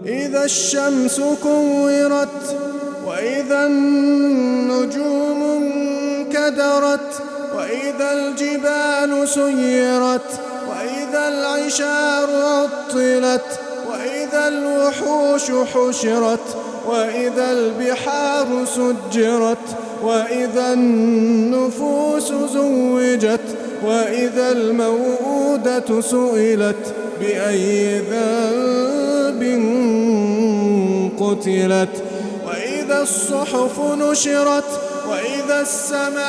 إذا الشمس كورت وإذا النجوم انكدرت وإذا الجبال سيرت وإذا العشار عطلت وإذا الوحوش حشرت وإذا البحار سجرت وإذا النفوس زوجت وإذا الموءودة سئلت بأي ذنب قتلت وإذا الصحف نشرت وإذا السماء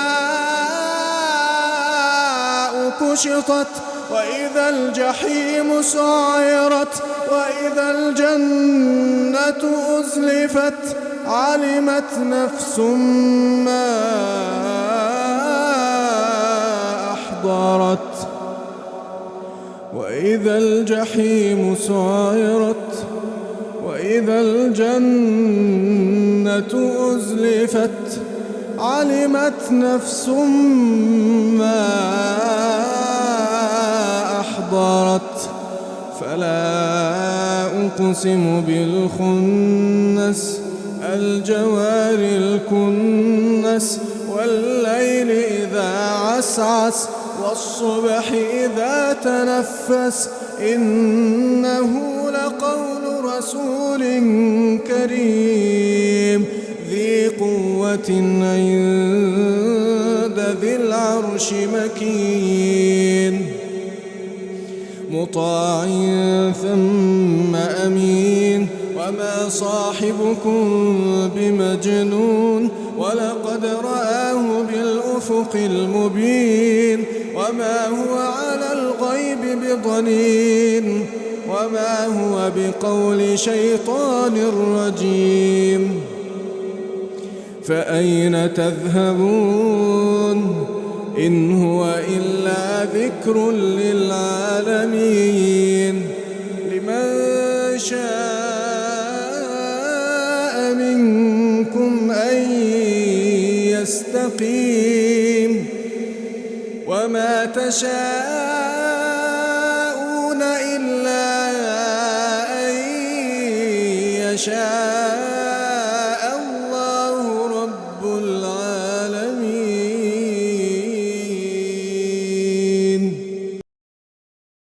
كشطت وإذا الجحيم سعرت وإذا الجنة أزلفت علمت نفس ما أحضرت وإذا الجحيم سعرت وإذا الجنة أزلفت علمت نفس ما أحضرت فلا أقسم بالخنس الجوار الكنس والليل إذا عسعس والصبح إذا تنفس إنه لقول رسول كريم ذي قوة عند ذي العرش مكين مطاع ثم أمين وما صاحبكم بمجنون ولقد رآه بالأفق المبين وما هو على الغيب بضنين وما هو بقول شيطان رجيم فأين تذهبون إن هو إلا ذكر للعالمين لمن شاء منكم أن يستقيم وما تشاءون إلا أن يشاء